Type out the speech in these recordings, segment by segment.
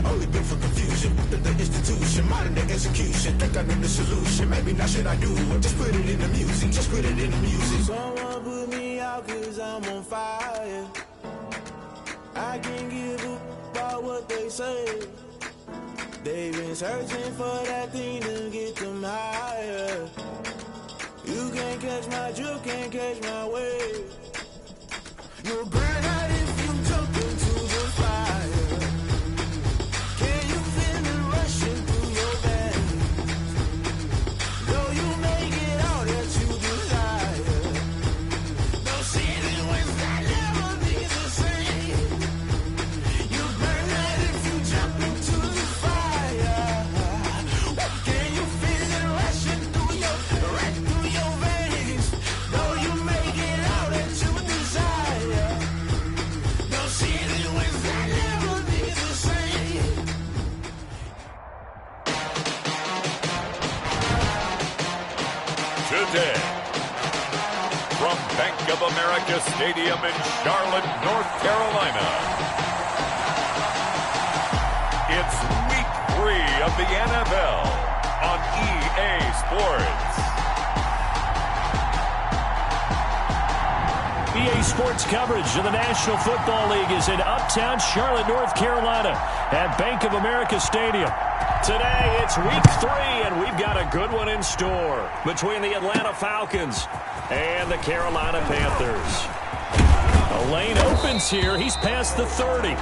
only been for confusion. The institution, modern day execution. Think I know the solution. Maybe not should I do it? Just put it in the music. Just put it in the music. Someone put me out 'cause I'm on fire. I can't give up about what they say. They've been searching for that thing to get them higher. You can't catch my drift, can't catch my wave. You'll burn out if you jump into the fire. Can you feel it rushing through your veins? Though you make it all that you desire. No city was that never be the same. You burn out if you jump into the fire. Can you feel it rushing through your veins? Though you make it all that you desire. No city was that never be the same. Today, from Bank of America Stadium in Charlotte, North Carolina, it's Week 3 of the NFL on EA Sports. EA Sports coverage of the National Football League is in uptown Charlotte, North Carolina at Bank of America Stadium. Today, it's Week 3, and we've got a good one in store between the Atlanta Falcons and the Carolina Panthers. A lane opens here. He's past the 30.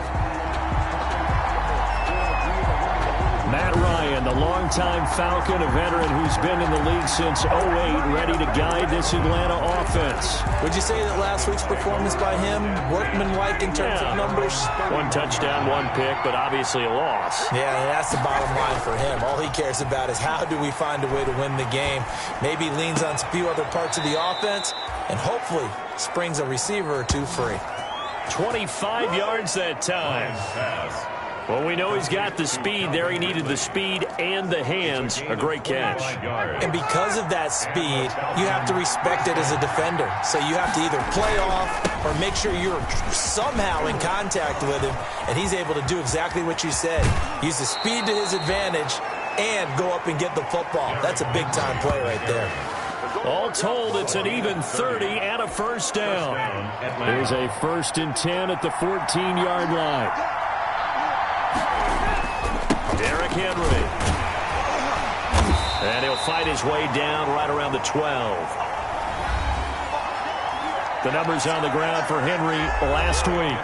Matt Ryan, the longtime Falcon, a veteran who's been in the league since 08, ready to guide this Atlanta offense. Would you say that last week's performance by him, workmanlike in terms of numbers? One touchdown, one pick, but obviously a loss. Yeah, and that's the bottom line for him. All he cares about is how do we find a way to win the game. Maybe leans on a few other parts of the offense, and hopefully springs a receiver or two free. 25 yards that time. Well, we know he's got the speed there. He needed the speed and the hands. A great catch. And because of that speed, you have to respect it as a defender. So you have to either play off or make sure you're somehow in contact with him, and he's able to do exactly what you said. Use the speed to his advantage and go up and get the football. That's a big-time play right there. All told, it's an even 30 and a first down. There's a 1st and 10 at the 14-yard line. Derrick Henry. And he'll fight his way down right around the 12. The numbers on the ground for Henry last week.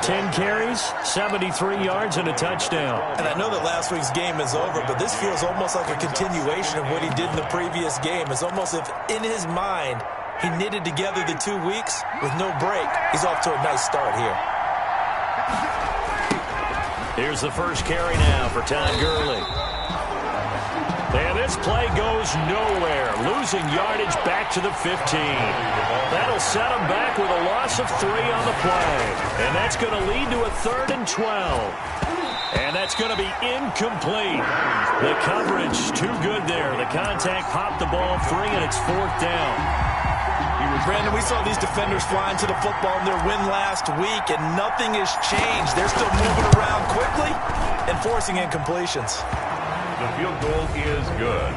10 carries, 73 yards, and a touchdown. And I know that last week's game is over, but this feels almost like a continuation of what he did in the previous game. It's almost as if in his mind he knitted together the 2 weeks with no break. He's off to a nice start here. Here's the first carry now for Todd Gurley. And this play goes nowhere. Losing yardage back to the 15. That'll set him back with a loss of 3 on the play. And that's going to lead to a 3rd and 12. And that's going to be incomplete. The coverage too good there. The contact popped the ball free, and it's 4th down. Brandon, we saw these defenders flying to the football in their win last week, and nothing has changed. They're still moving around quickly and forcing incompletions. The field goal is good.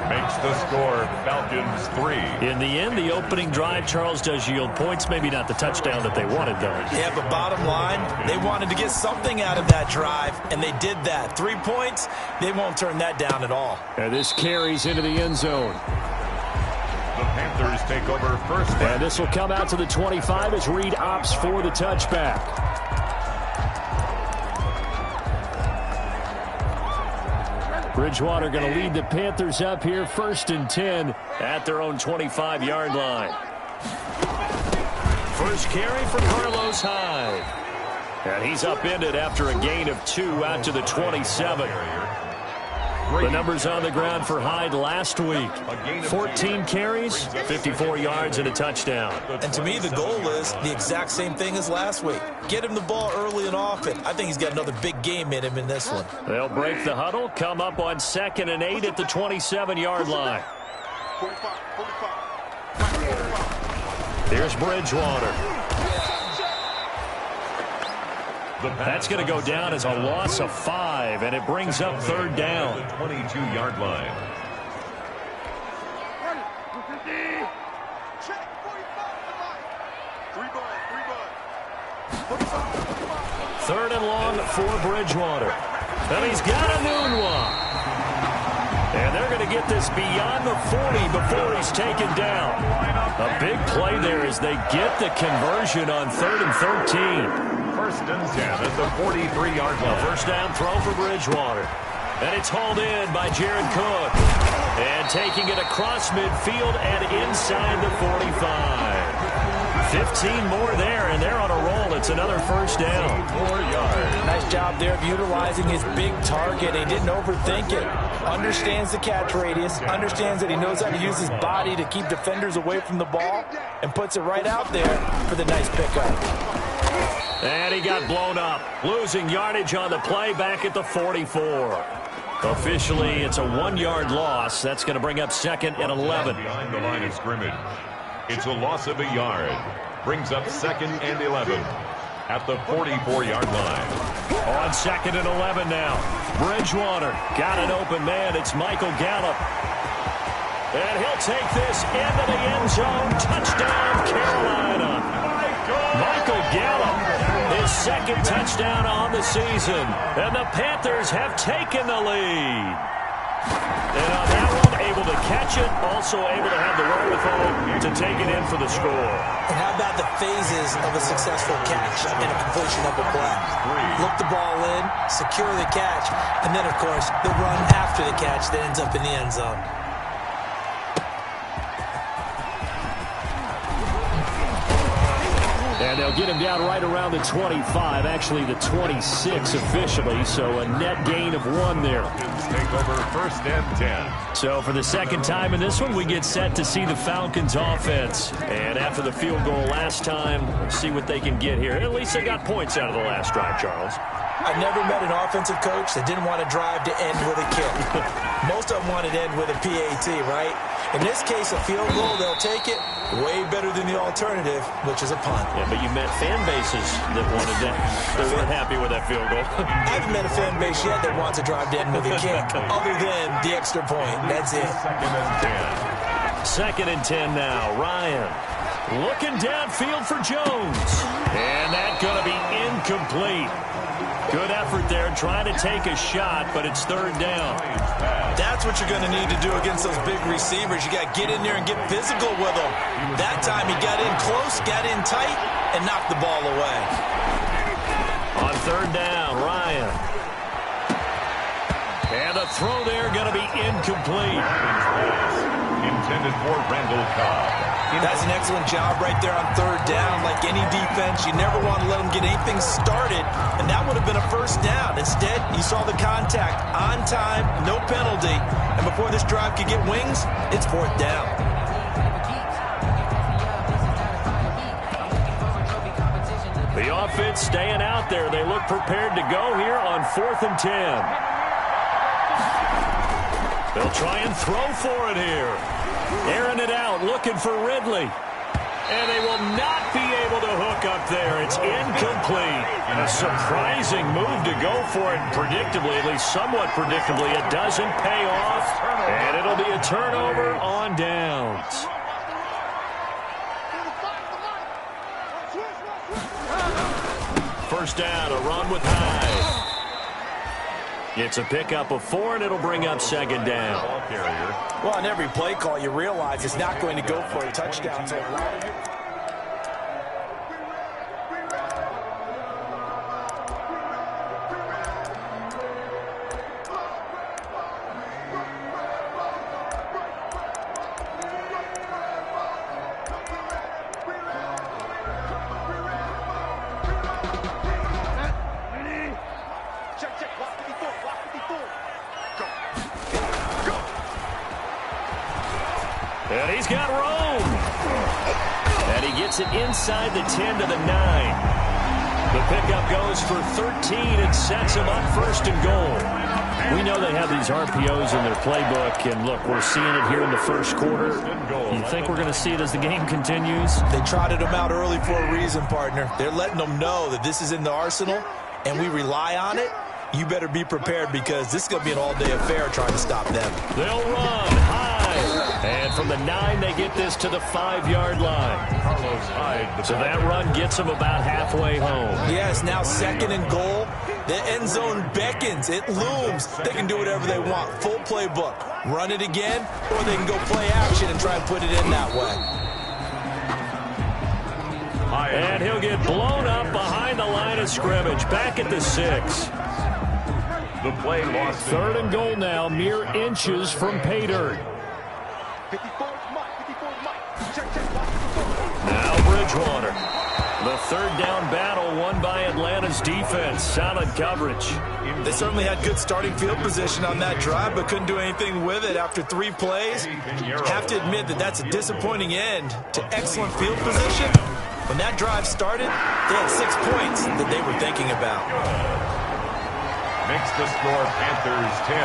Makes the score Falcons 3. In the end, the opening drive, Charles, does yield points. Maybe not the touchdown that they wanted, though. Yeah, but bottom line, they wanted to get something out of that drive, and they did that. 3 points, they won't turn that down at all. And this carries into the end zone. The Panthers take over first. And this will come out to the 25 as Reed opts for the touchback. Bridgewater going to lead the Panthers up here, 1st and 10 at their own 25-yard line. First carry for Carlos Hyde. And he's upended after a gain of 2 out to the 27. The numbers on the ground for Hyde last week. 14 carries, 54 yards, and a touchdown. And to me, the goal is the exact same thing as last week. Get him the ball early and often. I think he's got another big game in him in this one. They'll break the huddle, come up on 2nd and 8 at the 27-yard line. Here's Bridgewater. That's going to go down as a loss of 5, and it brings up third down. 22-yard line. Third and long for Bridgewater. And he's got a noon one. And they're going to get this beyond the 40 before he's taken down. A big play there as they get the conversion on 3rd and 13. First and 10 at the 43-yard line. First down throw for Bridgewater. And it's hauled in by Jared Cook. And taking it across midfield and inside the 45. 15 more there, and they're on a roll. It's another first down. 4 yards. Nice job there of utilizing his big target. He didn't overthink it. Understands the catch radius. Understands that he knows how to use his body to keep defenders away from the ball. And puts it right out there for the nice pickup. And he got blown up. Losing yardage on the play back at the 44. Officially, it's a 1-yard loss. That's going to bring up 2nd and 11. Behind the line of scrimmage. It's a loss of a yard. Brings up 2nd and 11 at the 44-yard line. On 2nd and 11 now. Bridgewater got an open man. It's Michael Gallup. And he'll take this into the end zone. Touchdown, Carolina. Michael Gallup, his 2nd touchdown on the season. And the Panthers have taken the lead. And on that one, able to catch it, also able to have the wherewithal to take it in for the score. And how about the phases of a successful catch and a completion of a play? Look the ball in, secure the catch, and then, of course, the run after the catch that ends up in the end zone. And they'll get him down right around the 25, actually the 26 officially, so a net gain of 1 there. Take over 1st and 10. So for the 2nd time in this one, we get set to see the Falcons offense. And after the field goal last time, let's see what they can get here. At least they got points out of the last drive, Charles. I've never met an offensive coach that didn't want to drive to end with a kick. Most of them wanted to end with a PAT, right? In this case, a field goal, they'll take it. Way better than the alternative, which is a punt. Yeah, but you met fan bases that wanted that. They weren't happy with that field goal. I haven't met a fan base yet that wants to drive to end with a kick, other than the extra point. That's it. 2nd and 10. 2nd and 10 now. Ryan looking downfield for Jones. And that's going to be incomplete. Good effort there, trying to take a shot, but it's 3rd down. That's what you're going to need to do against those big receivers. You got to get in there and get physical with them. That time he got in close, got in tight, and knocked the ball away. On 3rd down, Ryan. And the throw there going to be incomplete. Intended for Randall Cobb. That's an excellent job right there on 3rd down. Like any defense, you never want to let them get anything started, and that would have been a 1st down. Instead, you saw the contact on time, no penalty, and before this drive could get wings, it's 4th down. The offense staying out there. They look prepared to go here on 4th and 10. They'll try and throw for it here. Airing it out, looking for Ridley. And they will not be able to hook up there. It's incomplete. And a surprising move to go for it. Predictably, at least somewhat predictably, it doesn't pay off. And it'll be a turnover on downs. First down, a run with Hyde. It's a pickup of 4, and it'll bring up 2nd down. Well, on every play call, you realize it's not going to go for a touchdown. So and he's got room. And he gets it inside the 10 to the 9. The pickup goes for 13 and sets him up 1st and goal. We know they have these RPOs in their playbook, and look, we're seeing it here in the 1st quarter. You think we're going to see it as the game continues? they trotted him out early for a reason, partner. They're letting them know that this is in the arsenal, and we rely on it, you better be prepared because this is going to be an all-day affair trying to stop them. They'll run high. And from the 9, they get this to the 5-yard line. So that run gets them about halfway home. Yes, now 2nd and goal. The end zone beckons. It looms. They can do whatever they want. Full playbook. Run it again, or they can go play action and try and put it in that way. And he'll get blown up behind the line of scrimmage. Back at the 6. The play lost. 3rd and goal now, mere inches from pay dirt. Now Bridgewater. The 3rd down battle won by Atlanta's defense. Solid coverage. They certainly had good starting field position on that drive, but couldn't do anything with it after 3 plays. Have to admit that that's a disappointing end to excellent field position. When that drive started, they had 6 points that they were thinking about. Makes the score Panthers 10.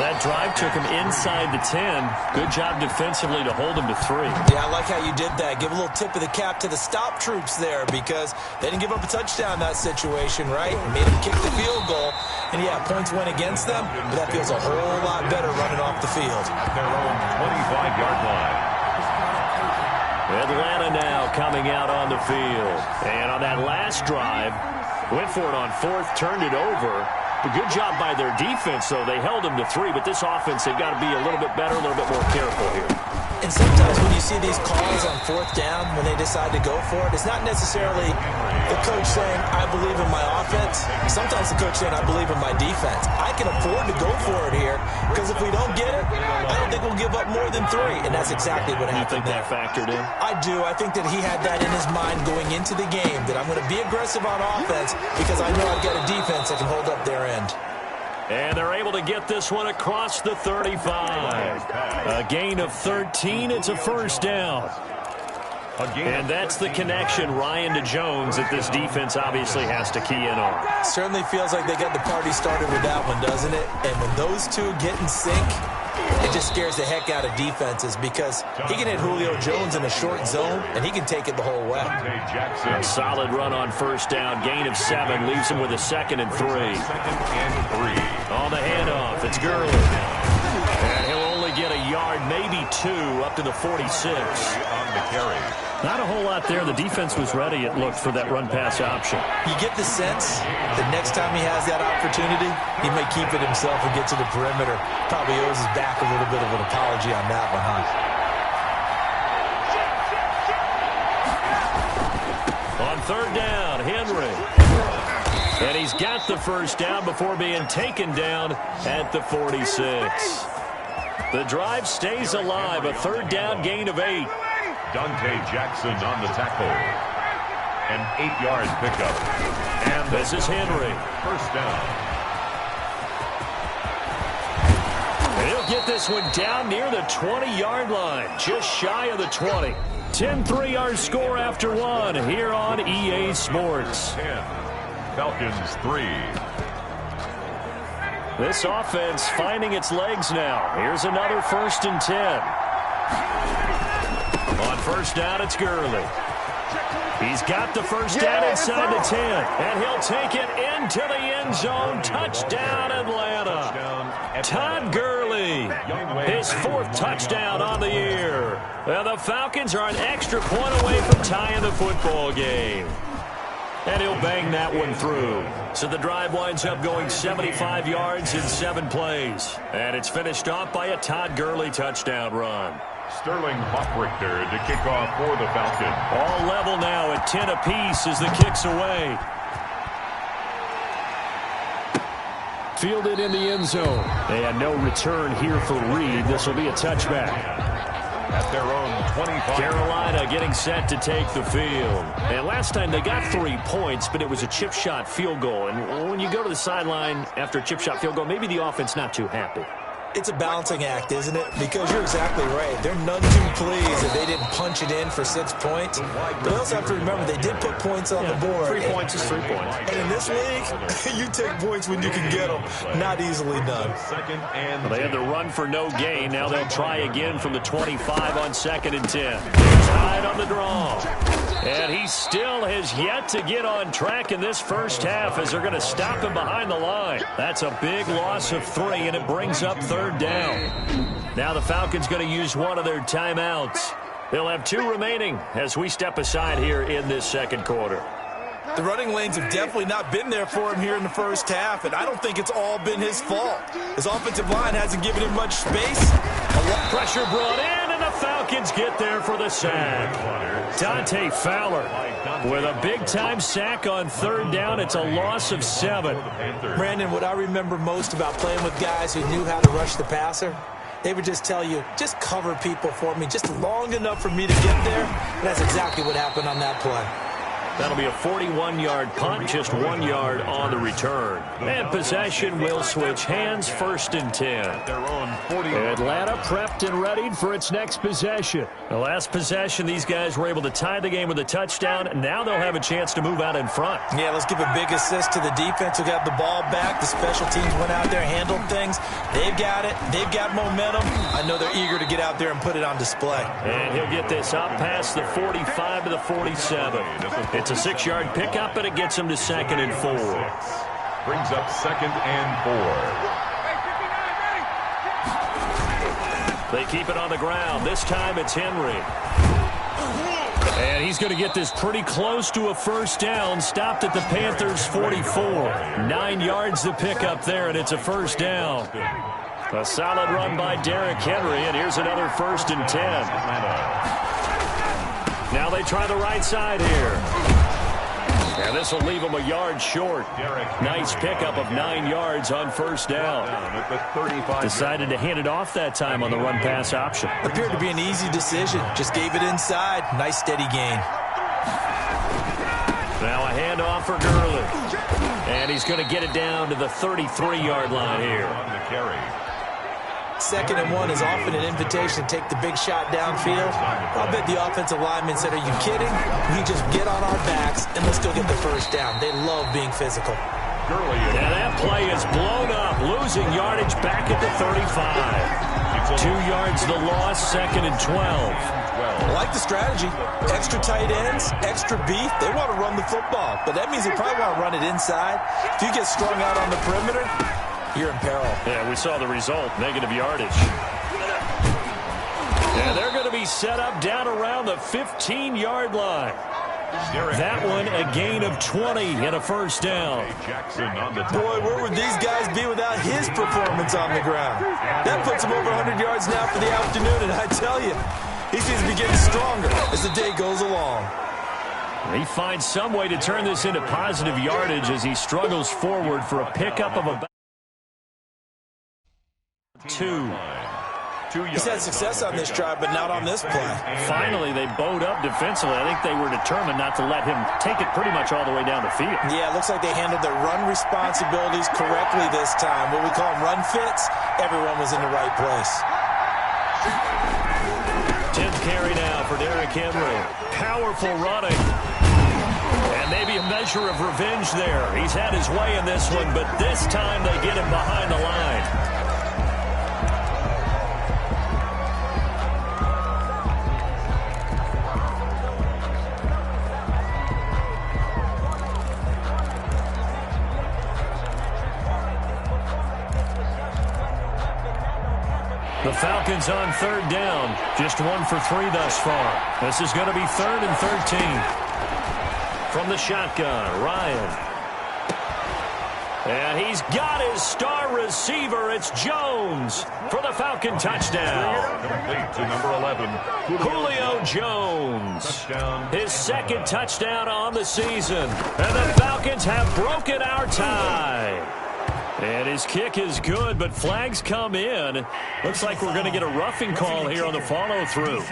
That drive took him inside the 10. Good job defensively to hold him to 3. Yeah, I like how you did that. Give a little tip of the cap to the stop troops there because they didn't give up a touchdown in that situation, right? Made them kick the field goal. And, yeah, points went against them, but that feels a whole lot better running off the field. Their own 25-yard line. Atlanta now coming out on the field. And on that last drive, went for it on 4th, turned it over. A good job by their defense, though. They held them to 3, but this offense, they've got to be a little bit better, a little bit more careful here. And sometimes when you see these calls on 4th down, when they decide to go for it, it's not necessarily the coach saying, I believe in my offense. Sometimes the coach saying, I believe in my defense. I can afford to go for it here because if we don't get it, I don't think we'll give up more than 3. And that's exactly what happened there. You think that factored in? I do. I think that he had that in his mind going into the game, that I'm going to be aggressive on offense because I know I've got a defense that can hold up their end. And they're able to get this one across the 35. A gain of 13. It's a 1st down. And that's the connection, Ryan to Jones, that this defense obviously has to key in on. Certainly feels like they got the party started with that one, doesn't it? And when those two get in sync, it just scares the heck out of defenses because he can hit Julio Jones in a short zone, and he can take it the whole way. A solid run on 1st down. Gain of 7 leaves him with a 2nd and 3. 2nd and 3. On the handoff, it's Gurley. And he'll only get a yard, maybe 2, up to the 46. On the carry. Not a whole lot there. The defense was ready, it looked, for that run-pass option. You get the sense that next time he has that opportunity, he may keep it himself and get to the perimeter. Probably owes his back a little bit of an apology on that one, huh? On 3rd down, Henry. And he's got the 1st down before being taken down at the 46. The drive stays alive. A 3rd down gain of 8. Dante Jackson on the tackle. An 8-yard pickup. And this is Henry. 1st down. He'll get this one down near the 20-yard line. Just shy of the 20. 10-3 our score after 1 here on EA Sports. 10. Falcons 3. This offense finding its legs now. Here's another 1st and 10. On 1st down, it's Gurley. He's got the 1st down inside the 10. And he'll take it into the end zone. Touchdown, Atlanta. Todd Gurley, his 4th touchdown on the year. And the Falcons are an extra point away from tying the football game. And he'll bang that one through. So the drive winds up going 75 yards in 7 plays. And it's finished off by a Todd Gurley touchdown run. Sterling Hoffrichter to kick off for the Falcons. All level now at 10 apiece as the kick's away. Fielded in the end zone. And no return here for Reed. This will be a touchback. At their own 25. Carolina getting set to take the field. And last time they got 3 points, but it was a chip shot field goal. And when you go to the sideline after a chip shot field goal, maybe the offense not too happy. It's a balancing act, isn't it? Because you're exactly right. They're none too pleased that they didn't punch it in for 6 points. But they also have to remember they did put points on the board. 3 points is 3 points. And in this league, you take points when you can get them. Not easily done. Well, they had the run for no gain. Now they'll try again from the 25 on 2nd and 10. Tied on the draw. And he still has yet to get on track in this first half as they're going to stop him behind the line. That's a big loss of 3, and it brings up 3rd down. Now the Falcons going to use one of their timeouts. They'll have 2 remaining as we step aside here in this 2nd quarter. The running lanes have definitely not been there for him here in the first half, and I don't think it's all been his fault. His offensive line hasn't given him much space. Pressure brought in, and the Falcons get there for the sack. Dante Fowler with a big-time sack on 3rd down. It's a loss of 7. Brandon, what I remember most about playing with guys who knew how to rush the passer, they would just tell you, just cover people for me, just long enough for me to get there. And that's exactly what happened on that play. That'll be a 41-yard punt, just 1 yard on the return. And possession will switch hands, 1st and 10. Atlanta prepped and readied for its next possession. The last possession, these guys were able to tie the game with a touchdown. Now they'll have a chance to move out in front. Yeah, let's give a big assist to the defense who got the ball back. The special teams went out there, handled things. They've got it. They've got momentum. I know they're eager to get out there and put it on display. And he'll get this up past the 45 to the 47. It's a 6-yard pickup, and it gets him to 2nd and 4. Brings up 2nd and 4. They keep it on the ground. This time it's Henry. And he's going to get this pretty close to a 1st down. Stopped at the Panthers' 44. 9 yards to pick up there, and it's a 1st down. A solid run by Derrick Henry, and here's another 1st and 10. Now they try the right side here. And this will leave him a yard short. Nice pickup of 9 yards on 1st down. Decided to hand it off that time on the run-pass option. Appeared to be an easy decision. Just gave it inside. Nice steady gain. Now a handoff for Gurley. And he's going to get it down to the 33-yard line here. 2nd and 1 is often an invitation to take the big shot downfield. I'll bet the offensive lineman said, are you kidding? We just get on our backs and let's go get the 1st down. They love being physical. Yeah, that play is blown up, losing yardage back at the 35. 2 yards the loss, 2nd and 12. I like the strategy. Extra tight ends, extra beef. They want to run the football, but that means they probably want to run it inside. If you get strung out on the perimeter, you're in peril. Yeah, we saw the result, negative yardage. And they're going to be set up down around the 15-yard line. That one, a gain of 20 and a 1st down. Boy, where would these guys be without his performance on the ground? That puts him over 100 yards now for the afternoon, and I tell you, he seems to be getting stronger as the day goes along. He finds some way to turn this into positive yardage as he struggles forward for a pickup of about 2. He's had success on this drive, but not on this play. Finally, they bowed up defensively. I think they were determined not to let him take it pretty much all the way down the field. Yeah, it looks like they handled their run responsibilities correctly this time. What we call them run fits, everyone was in the right place. 10th carry now for Derrick Henry. Powerful running. And maybe a measure of revenge there. He's had his way in this one, but this time they get him behind the line. The Falcons on 3rd down. Just 1 for 3 thus far. This is going to be 3rd and 13. From the shotgun, Ryan. And he's got his star receiver. It's Jones for the Falcon touchdown. Complete to number 11. Julio Jones. His 2nd touchdown on the season. And the Falcons have broken our tie. And his kick is good, but flags come in. Looks like we're going to get a roughing call here on the follow-through.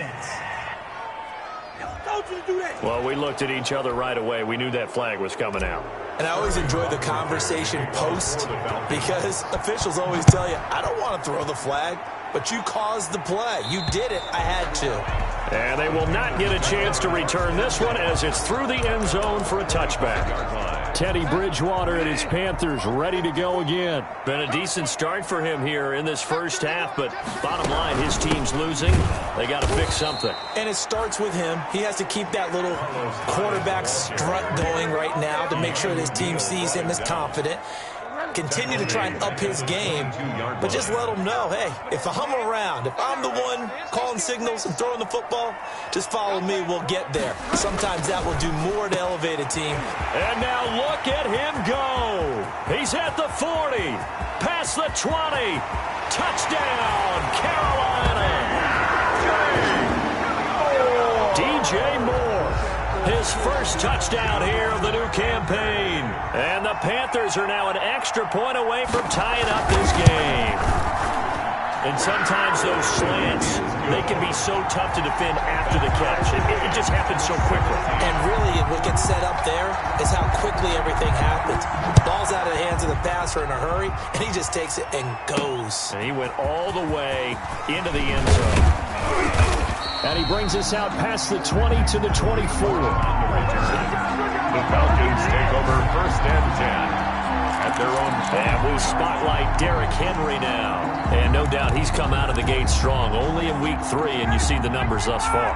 Well, we looked at each other right away. We knew that flag was coming out. And I always enjoy the conversation post because officials always tell you, I don't want to throw the flag, but you caused the play. You did it. I had to. And they will not get a chance to return this one as it's through the end zone for a touchback. Teddy Bridgewater and his Panthers ready to go again. Been a decent start for him here in this first half, but bottom line, his team's losing. They got to fix something. And it starts with him. He has to keep that little quarterback strut going right now to make sure that his team sees him as confident. Continue to try and up his game, but just let him know, hey, if I'm around, if I'm the one calling signals and throwing the football, just follow me, we'll get there. Sometimes that will do more to elevate a team. And now look at him go. He's at the 40, past the 20, touchdown, Carolina. DJ Moore, his first touchdown here of the new campaign. And the Panthers are now an extra point away from tying up this game. And sometimes those slants, they can be so tough to defend after the catch. It just happens so quickly. And really, what gets set up there is how quickly everything happens. Ball's out of the hands of the passer in a hurry, and he just takes it and goes. And he went all the way into the end zone. And he brings us out past the 20 to the 24. The Falcons take over 1st and 10 at their own 10. And we spotlight Derrick Henry now. And no doubt he's come out of the gate strong. Only in week 3, and you see the numbers thus far.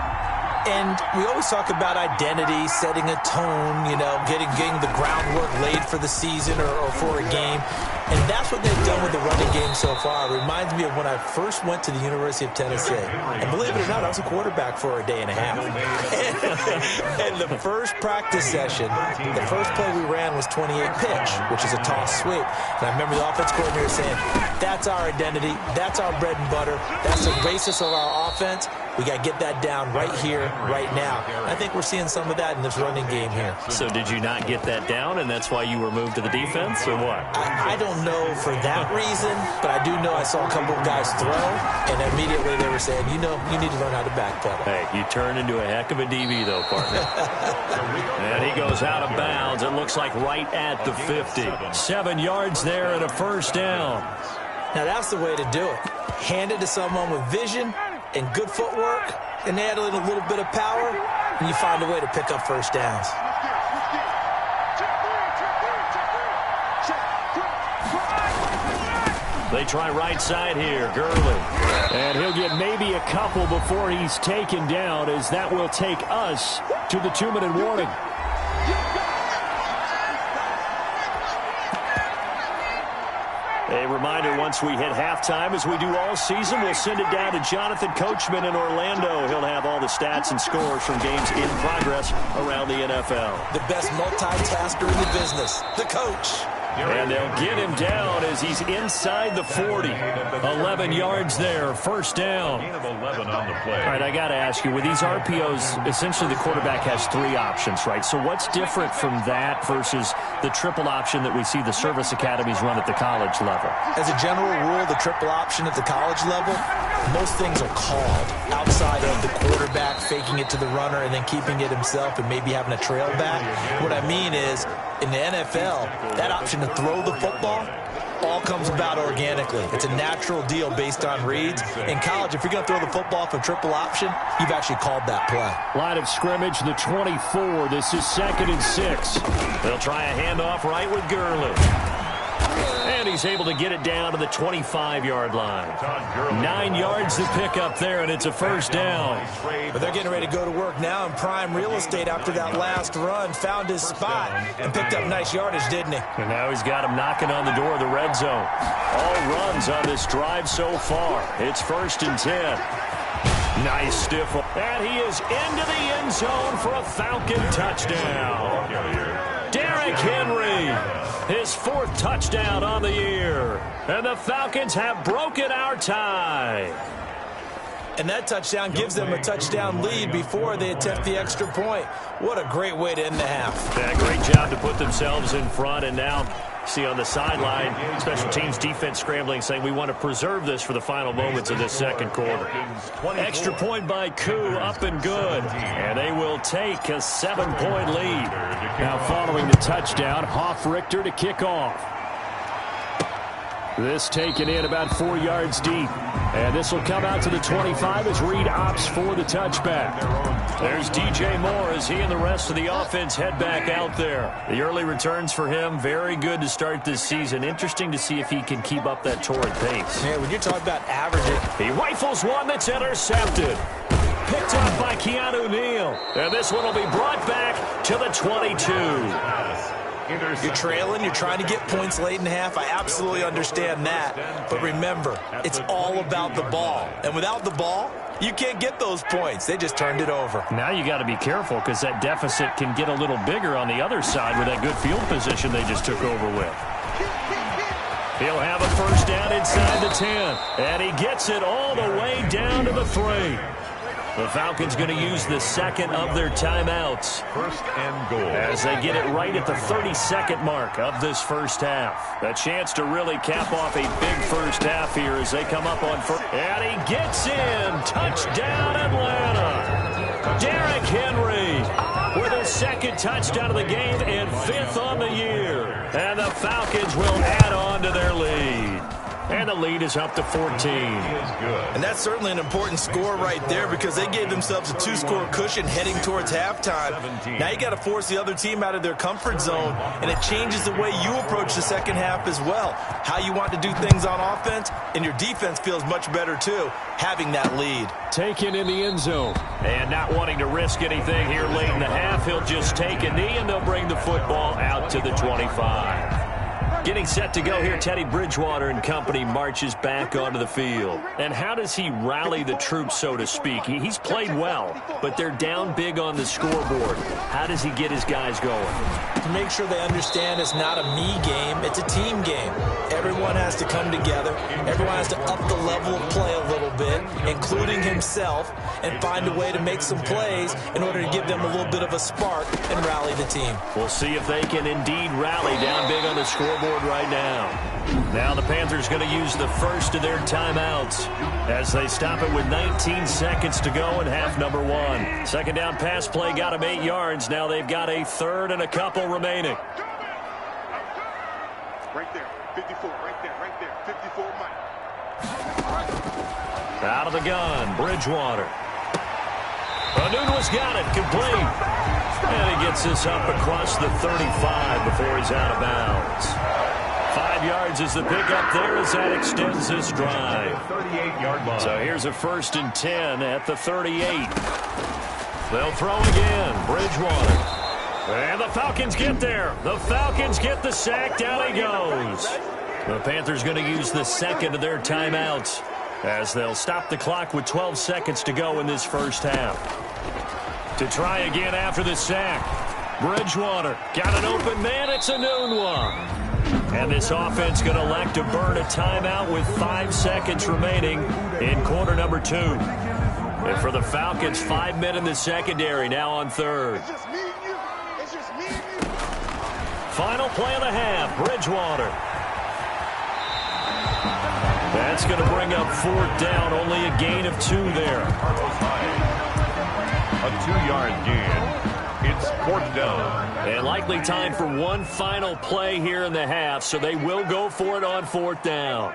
And we always talk about identity, setting a tone, you know, getting the groundwork laid for the season or for a game. And that's what they've done with the running game so far. It reminds me of when I first went to the University of Tennessee. And believe it or not, I was a quarterback for a day and a half. And the first practice session, the first play we ran was 28 pitch, which is a toss sweep. And I remember the offense coordinator saying, that's our identity, that's our bread and butter, that's the basis of our offense. We got to get that down right here, right now. I think we're seeing some of that in this running game here. So did you not get that down, and that's why you were moved to the defense, or what? I don't know for that reason, but I do know I saw a couple of guys throw, and immediately they were saying, you know, you need to learn how to backpedal. Hey, you turn into a heck of a DB, though, partner. And he goes out of bounds. It looks like right at the 50. 7 yards there and a first down. Now, that's the way to do it. Hand it to someone with vision and good footwork, and add in a little bit of power, and you find a way to pick up first downs. They try right side here, Gurley. And he'll get maybe a couple before he's taken down, as that will take us to the 2-minute warning. A reminder, once we hit halftime, as we do all season, we'll send it down to Jonathan Coachman in Orlando. He'll have all the stats and scores from games in progress around the NFL. The best multitasker in the business, the coach. And they'll get him down as he's inside the 40. 11 yards there, first down. All right, I got to ask you, with these RPOs, essentially the quarterback has 3 options, right? So what's different from that versus the triple option that we see the service academies run at the college level? As a general rule, the triple option at the college level, most things are called outside of the quarterback faking it to the runner and then keeping it himself and maybe having a trail back. What I mean is, in the NFL, that option to throw the football all comes about organically. It's a natural deal based on reads. In college, if you're going to throw the football for triple option, you've actually called that play. Line of scrimmage, the 24. This is 2nd and 6. They'll try a handoff right with Gurley. And he's able to get it down to the 25-yard line. 9 yards to pick up there, and it's a first down. But they're getting ready to go to work now in prime real estate after that last run. Found his spot and picked up nice yardage, didn't he? And now he's got him knocking on the door of the red zone. All runs on this drive so far. It's 1st and 10. Nice stiff. And he is into the end zone for a Falcon touchdown. Derrick Henry, his 4th touchdown on the year. And the Falcons have broken our tie. And that touchdown gives them a touchdown lead before they attempt the extra point. What a great way to end the half. Yeah, great job to put themselves in front, and now Moxie on the sideline. Special teams defense scrambling, saying we want to preserve this for the final moments of this second quarter. Extra point by Koo, up and good. And they will take a 7-point lead. Now following the touchdown, Hoff-Richter to kick off. This taken in about 4 yards deep. And this will come out to the 25 as Reed opts for the touchback. There's DJ Moore as he and the rest of the offense head back out there. The early returns for him, very good to start this season. Interesting to see if he can keep up that torrid pace. Yeah, when you're talking about averaging. He rifles one that's intercepted. Picked up by Keanu Neal. And this one will be brought back to the 22. You're trailing, you're trying to get points late in half. I absolutely understand that. But remember, it's all about the ball. And without the ball, you can't get those points. They just turned it over. Now you got to be careful because that deficit can get a little bigger on the other side with that good field position they just took over with. He'll have a first down inside the 10. And he gets it all the way down to the 3. The Falcons going to use the second of their timeouts. First and goal. As they get it right at the 32nd mark of this first half. A chance to really cap off a big first half here as they come up on first. And he gets in. Touchdown, Atlanta. Derrick Henry with his second touchdown of the game and 5th on the year. And the Falcons will add on to their lead. And the lead is up to 14. And that's certainly an important score right there because they gave themselves a 2-score cushion heading towards halftime. Now you got to force the other team out of their comfort zone, and it changes the way you approach the second half as well. How you want to do things on offense, and your defense feels much better too, having that lead. Taken in the end zone. And not wanting to risk anything here late in the half, he'll just take a knee, and they'll bring the football out to the 25. Getting set to go here, Teddy Bridgewater and company marches back onto the field. And how does he rally the troops, so to speak? He's played well, but they're down big on the scoreboard. How does he get his guys going? To make sure they understand it's not a me game, it's a team game. Everyone has to come together. Everyone has to up the level of play a little bit, including himself, and find a way to make some plays in order to give them a little bit of a spark and rally the team. We'll see if they can indeed rally down big on the scoreboard right now. Now the Panthers going to use the first of their timeouts as they stop it with 19 seconds to go in half number 1. Second down pass play got them 8 yards. Now they've got a third and a couple remaining. Right there, 54, right there, 54, Mike. Out of the gun, Bridgewater. Anunua's got it, complete. And he gets this up across the 35 before he's out of bounds. 5 yards is the pickup there as that extends this drive. 38-yard line. So here's a 1st and 10 at the 38. They'll throw again, Bridgewater. And the Falcons get there. The Falcons get the sack. Down he goes. The Panthers going to use the second of their timeouts as they'll stop the clock with 12 seconds to go in this first half. To try again after the sack. Bridgewater got an open man. It's Enunwa. And this offense going to elect to burn a timeout with 5 seconds remaining in quarter number 2. And for the Falcons, 5 men in the secondary now on third. Final play of the half, Bridgewater. That's going to bring up 4th down, only a gain of 2 there. A 2-yard gain. It's 4th down. And likely time for one final play here in the half, so they will go for it on 4th down.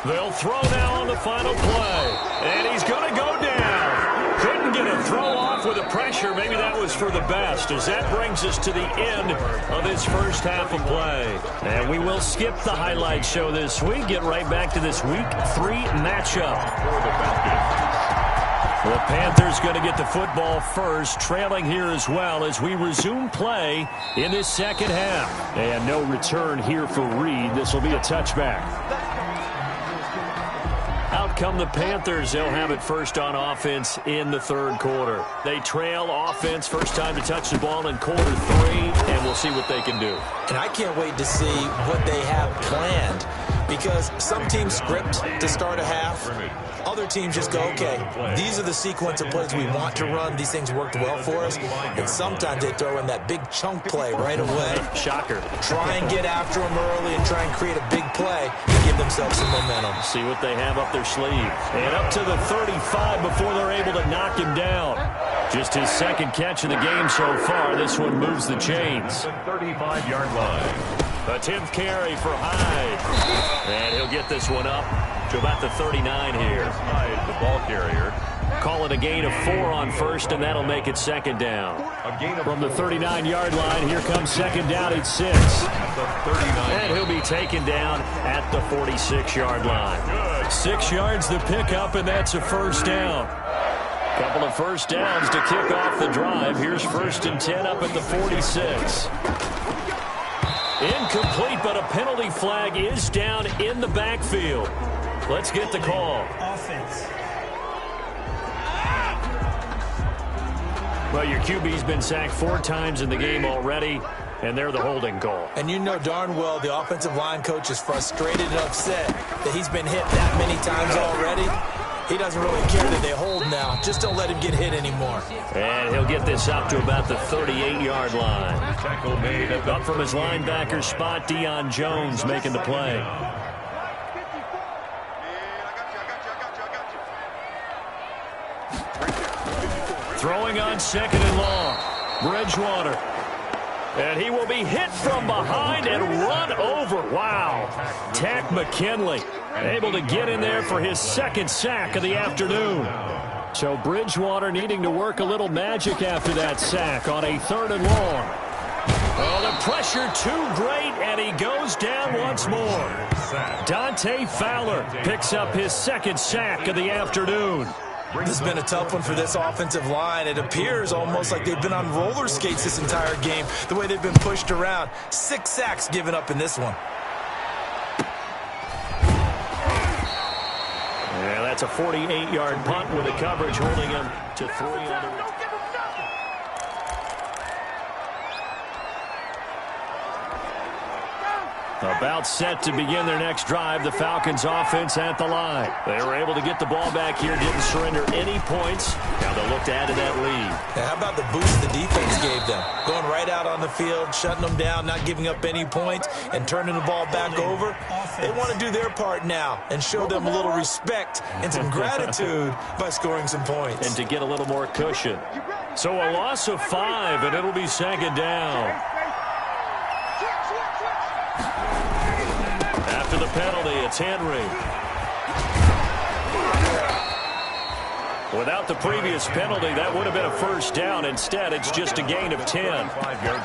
They'll throw now on the final play. And he's going to go down. Couldn't get a throw off with the pressure. Maybe that was for the best, as that brings us to the end of this first half of play. And we will skip the highlight show this week. Get right back to this Week 3 matchup. For the Falcons. The Panthers going to get the football first, trailing here as well as we resume play in this second half. And no return here for Reed. This will be a touchback. Out come the Panthers. They'll have it first on offense in the third quarter. They trail offense, first time to touch the ball in quarter 3, and we'll see what they can do. And I can't wait to see what they have planned. Because some teams script to start a half. Other teams just go, okay, these are the sequence of plays we want to run. These things worked well for us. And sometimes they throw in that big chunk play right away. Shocker. Try and get after them early and try and create a big play to give themselves some momentum. See what they have up their sleeve. And up to the 35 before they're able to knock him down. Just his second catch of the game so far. This one moves the chains. The 35-yard line. A 10th carry for Hyde. And he'll get this one up to about the 39 here. Hyde, the ball carrier. Call it a gain of 4 on first, and that'll make it second down. A gain of From the 39-yard line, here comes second down at 6. at the 39. And he'll be taken down at the 46-yard line. 6 yards the pickup, and that's a first down. Couple of first downs to kick off the drive. Here's 1st and 10 up at the 46. Incomplete, but a penalty flag is down in the backfield. Let's get the call. Offense. Well, your QB's been sacked 4 times in the game already, and they're the holding call. And you know darn well the offensive line coach is frustrated and upset that he's been hit that many times already. He doesn't really care that they hold now. Just don't let him get hit anymore. And he'll get this up to about the 38-yard line. Tackle made at the Up from his linebacker spot, Deion Jones making the play. Throwing on 2nd and long. Bridgewater. And he will be hit from behind and run over. Wow. Tack McKinley able to get in there for his 2nd sack of the afternoon. So Bridgewater needing to work a little magic after that sack on a 3rd and long. Oh, the pressure too great, and he goes down once more. Dante Fowler picks up his 2nd sack of the afternoon. This has been a tough one for this offensive line. It appears almost like they've been on roller skates this entire game, the way they've been pushed around. 6 sacks given up in this one. Yeah, that's a 48-yard punt with the coverage holding him to 3 on the... About set to begin their next drive, the Falcons offense at the line. They were able to get the ball back here, didn't surrender any points. Now they'll look to add to that lead. Now, how about the boost the defense gave them? Going right out on the field, shutting them down, not giving up any points, and turning the ball back over. They want to do their part now and show them a little respect and some gratitude by scoring some points. And to get a little more cushion. So a loss of 5, and it'll be 2nd down. After the penalty, it's Henry. Without the previous penalty, that would have been a first down. Instead, it's just a gain of 10.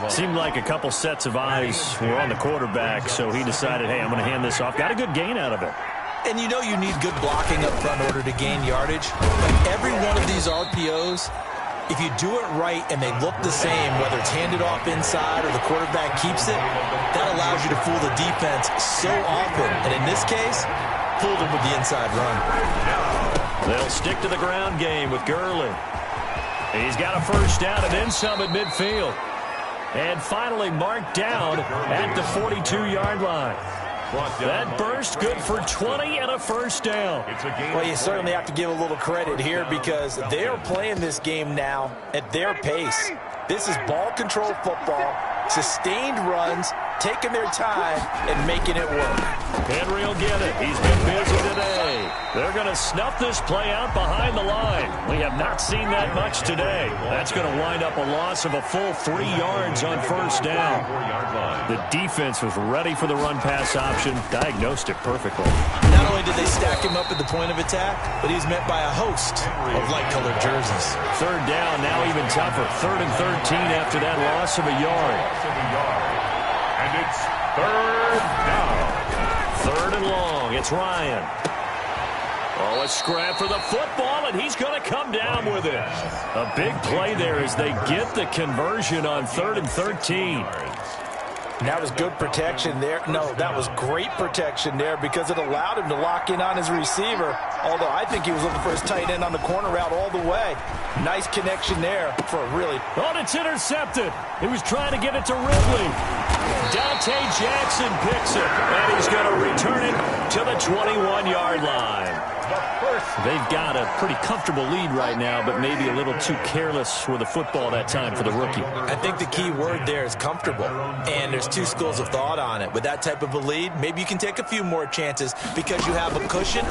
Seemed like a couple sets of eyes were on the quarterback, so he decided, hey, I'm going to hand this off. Got a good gain out of it. And you know you need good blocking up front in order to gain yardage. Like every one of these RPOs, if you do it right and they look the same, whether it's handed off inside or the quarterback keeps it, that allows you to fool the defense so often. And in this case, fooled him with the inside run. They'll stick to the ground game with Gurley. He's got a first down and then some at midfield. And finally marked down at the 42-yard line. That burst good for 20 and a first down. Well, you certainly have to give a little credit here because they're playing this game now at their pace. This is ball control football, sustained runs, taking their time and making it work. Henry will get it. He's been busy today. They're going to snuff this play out behind the line. We have not seen that much today. That's going to wind up a loss of a full 3 yards on first down. The defense was ready for the run-pass option, diagnosed it perfectly. Not only did they stack him up at the point of attack, but he's met by a host of light-colored jerseys. 3rd down, now even tougher. 3rd and 13 after that loss of a yard. And it's 3rd down. 3rd and long. It's Ryan. Oh, a scrap for the football, and he's going to come down with it. A big play there as they get the conversion on 3rd and 13. And that was good protection there. No, that was great protection there because it allowed him to lock in on his receiver. Although I think he was looking for his tight end on the corner route all the way. Nice connection there for a really... Oh, it's intercepted. He was trying to get it to Ridley. Dante Jackson picks it, and he's going to return it to the 21-yard line. They've got a pretty comfortable lead right now, but maybe a little too careless with the football that time for the rookie. I think the key word there is comfortable, and there's two schools of thought on it. With that type of a lead, maybe you can take a few more chances because you have a cushion.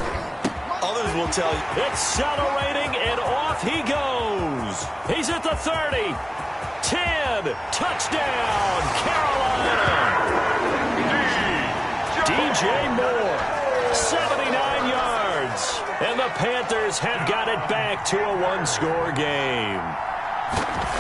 Others will tell you. Accelerating, and off he goes. He's at the 30. 10. Touchdown, Carolina. DJ Moore, 79 yards. And the Panthers have got it back to a one-score game.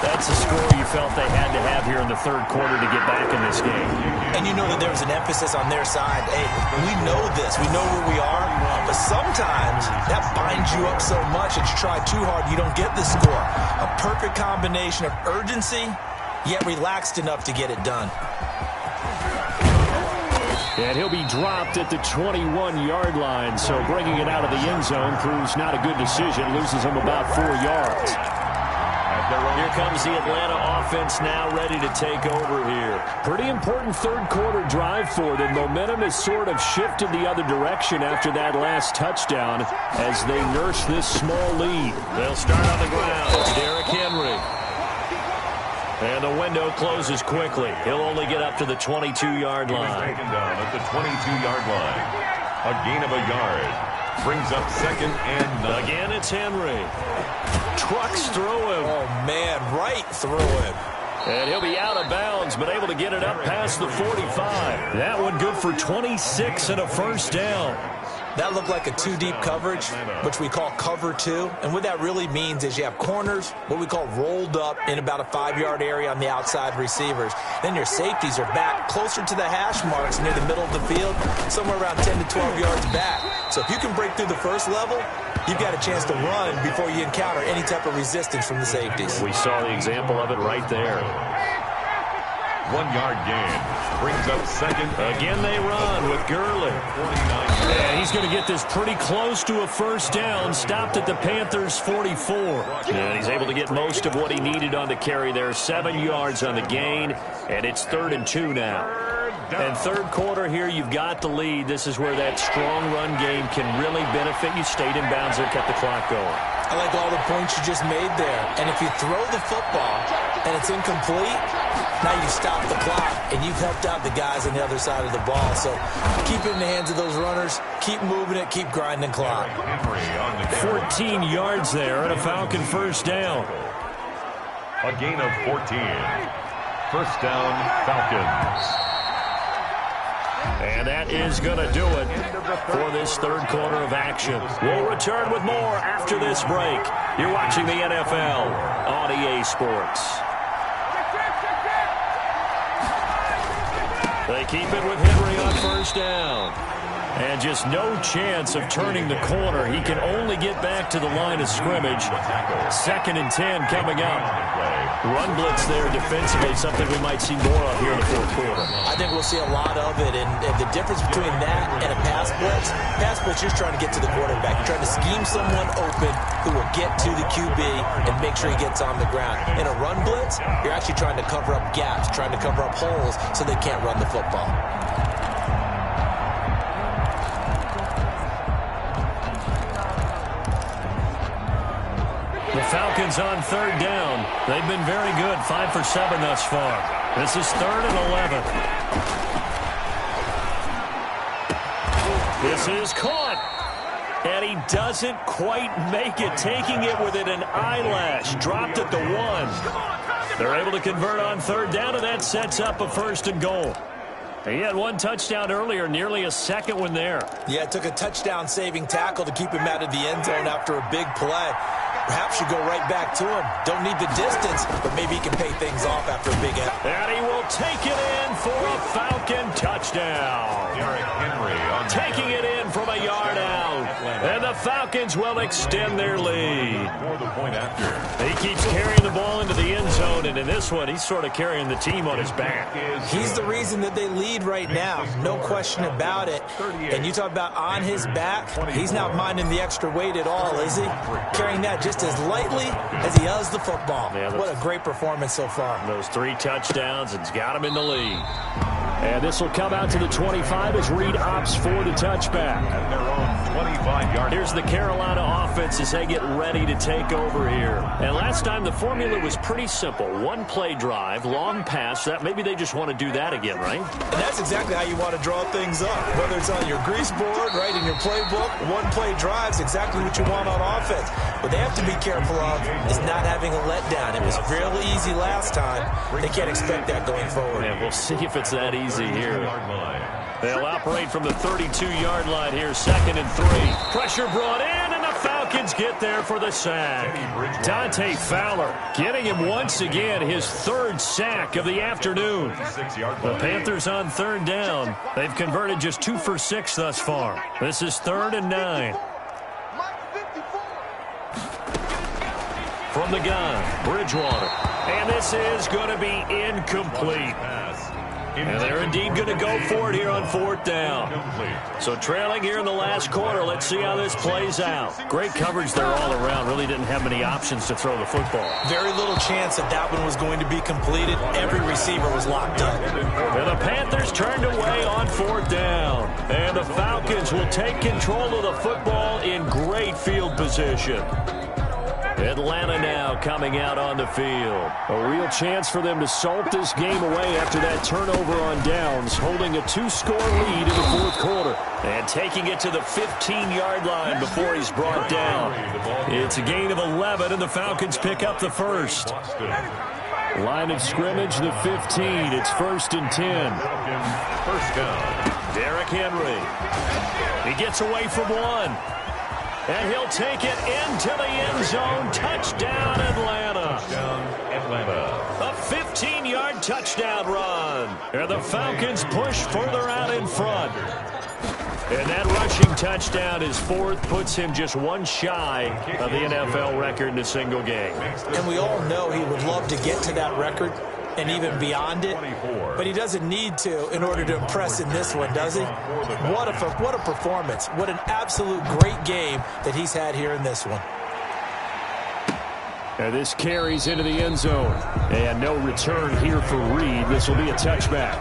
That's a score you felt they had to have here in the third quarter to get back in this game. And you know that there was an emphasis on their side. Hey, we know this. We know where we are. But sometimes that binds you up so much that you try too hard, you don't get the score. A perfect combination of urgency, yet relaxed enough to get it done. And he'll be dropped at the 21-yard line, so bringing it out of the end zone proves not a good decision. Loses him about 4 yards. Here comes the Atlanta offense now ready to take over here. Pretty important third quarter drive for them. Momentum has sort of shifted the other direction after that last touchdown as they nurse this small lead. They'll start on the ground. It's Derrick Henry. And the window closes quickly. He'll only get up to the 22-yard line. Taken down at the 22-yard line. A gain of a yard. Brings up second and 9. Again, it's Henry. Trucks through him. Oh, man, right through him. And he'll be out of bounds, but able to get it up past the 45. That one good for 26 and a first down. That looked like a two-deep coverage, which we call cover two. And what that really means is you have corners, what we call rolled up in about a 5-yard area on the outside receivers. Then your safeties are back closer to the hash marks near the middle of the field, somewhere around 10 to 12 yards back. So if you can break through the first level, you've got a chance to run before you encounter any type of resistance from the safeties. We saw the example of it right there. 1-yard gain. Brings up second. Again they run with Gurley. And he's going to get this pretty close to a first down. Stopped at the Panthers' 44. And he's able to get most of what he needed on the carry there. 7 yards on the gain. And it's 3rd and 2 now. And third quarter here, you've got the lead. This is where that strong run game can really benefit you. Stayed in bounds there, kept the clock going. I like all the points you just made there. And if you throw the football and it's incomplete, now you stop the clock and you've helped out the guys on the other side of the ball. So keep it in the hands of those runners. Keep moving it. Keep grinding clock. 14 yards there and a Falcon first down. A gain of 14. First down, Falcons. And that is going to do it for this third quarter of action. We'll return with more after this break. You're watching the NFL on EA Sports. They keep it with Henry on first down. And just no chance of turning the corner. He can only get back to the line of scrimmage. 2nd and 10 coming up. Run blitz there defensively, something we might see more of here in the fourth quarter. I think we'll see a lot of it. And the difference between that and a pass blitz, you're trying to get to the quarterback. You're trying to scheme someone open who will get to the QB and make sure he gets on the ground. In a run blitz, you're actually trying to cover up gaps, trying to cover up holes so they can't run the football. The Falcons on third down. They've been very good, 5 for 7 thus far. This is 3rd and 11. This is caught. And he doesn't quite make it, taking it within an eyelash. Dropped at the 1. They're able to convert on third down, and that sets up a 1st and goal. He had one touchdown earlier, nearly a second one there. Yeah, it took a touchdown-saving tackle to keep him out of the end zone after a big play. Perhaps you go right back to him. Don't need the distance, but maybe he can pay things off after a big effort. And he will take it in for a Falcon touchdown. Derrick Henry on taking it in from a yard out. And the the Falcons will extend their lead. For the point after. He keeps carrying the ball into the end zone, and in this one, he's sort of carrying the team on his back. He's the reason that they lead right now, no question about it. And you talk about on his back, he's not minding the extra weight at all, is he? Carrying that just as lightly as he does the football. Yeah, what a great performance so far. Those 3 touchdowns, it's got him in the lead. And this will come out to the 25 as Reed opts for the touchback. At their own 25-yard. Here's the Carolina offense as they get ready to take over here. And last time the formula was pretty simple. 1-play drive, long pass. That maybe they just want to do that again, right? And that's exactly how you want to draw things up. Whether it's on your grease board, right, in your playbook, 1-play drive is exactly what you want on offense. What they have to be careful of is not having a letdown. It was really easy last time. They can't expect that going forward. Yeah, we'll see if it's that easy here. They'll operate from the 32-yard line here, 2nd and 3. Pressure brought in, and the Falcons get there for the sack. Dante Fowler getting him once again, his 3rd sack of the afternoon. The Panthers on 3rd down. They've converted just 2 for 6 thus far. This is 3rd and 9. From the gun, Bridgewater. And this is going to be incomplete. And they're indeed going to go for it here on 4th down. So trailing here in the last quarter. Let's see how this plays out. Great coverage there all around. Really didn't have many options to throw the football. Very little chance that that one was going to be completed. Every receiver was locked up. And the Panthers turned away on 4th down. And the Falcons will take control of the football in great field position. Atlanta now coming out on the field. A real chance for them to salt this game away after that turnover on downs, holding a 2-score lead in the 4th quarter. And taking it to the 15-yard line before he's brought down. It's a gain of 11, and the Falcons pick up the 1st. Line of scrimmage, the 15. It's 1st and 10. First down. Derrick Henry. He gets away from one. And he'll take it into the end zone. Touchdown, Atlanta. A 15-yard touchdown run. And the Falcons push further out in front. And that rushing touchdown, his 4th, puts him just 1 shy of the NFL record in a single game. And we all know he would love to get to that record and even beyond it, but he doesn't need to in order to impress in this one, does he? What a performance. What an absolute great game that he's had here in this one. And this carries into the end zone. And no return here for Reed. This will be a touchback.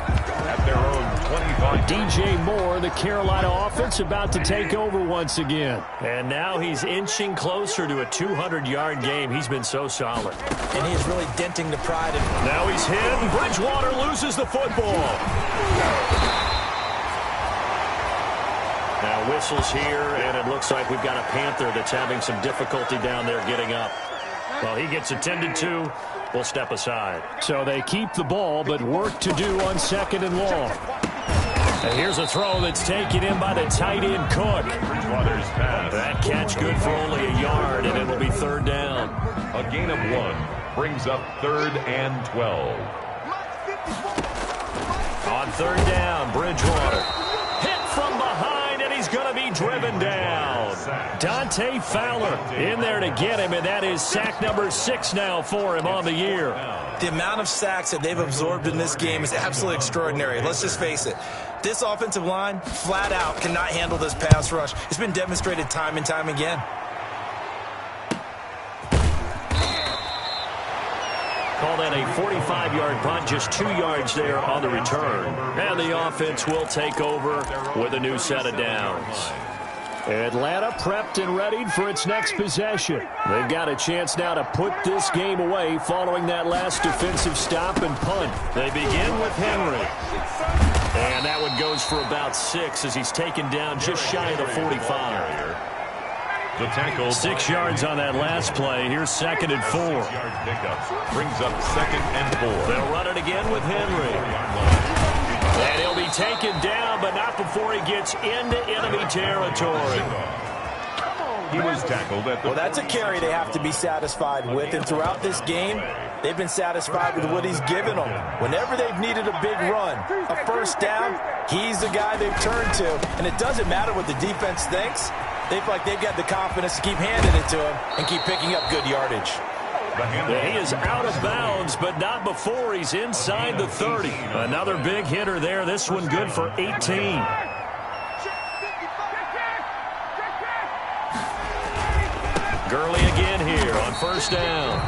At their own 25. DJ Moore, the Carolina offense, about to take over once again. And now he's inching closer to a 200-yard game. He's been so solid. And he's really denting the pride. Now he's hit, and Bridgewater loses the football. Now whistles here, and it looks like we've got a Panther that's having some difficulty down there getting up. Well, he gets attended to. We'll step aside. So they keep the ball, but work to do on 2nd and long. And here's a throw that's taken in by the tight end Cook. Bridgewater's pass. That catch good for only a yard, and it'll be 3rd down. A gain of 1 brings up 3rd and 12. On 3rd down, Bridgewater. Hit from behind, and he's going to be driven down. Dante Fowler in there to get him, and that is sack number 6 now for him on the year. The amount of sacks that they've absorbed in this game is absolutely extraordinary. Let's just face it. This offensive line, flat out, cannot handle this pass rush. It's been demonstrated time and time again. Call that a 45-yard punt, just 2 yards there on the return. And the offense will take over with a new set of downs. Atlanta prepped and readied for its next possession. They've got a chance now to put this game away following that last defensive stop and punt. They begin with Henry. And that one goes for about 6 as he's taken down just shy of the 45. The tackle. 6 yards on that last play. Here's 2nd and 4. 6-yard pickup brings up 2nd and 4. They'll run it again with Henry. And he'll be taken down, but not before he gets into enemy territory. He was tackled at the... Well, that's a carry they have to be satisfied with, and throughout this game, they've been satisfied with what he's given them. Whenever they've needed a big run, a 1st down, he's the guy they've turned to. And it doesn't matter what the defense thinks. They feel like they've got the confidence to keep handing it to him and keep picking up good yardage. He is out of bounds, but not before he's inside the 30. Another big hitter there. This one good for 18. Gurley again here on first down.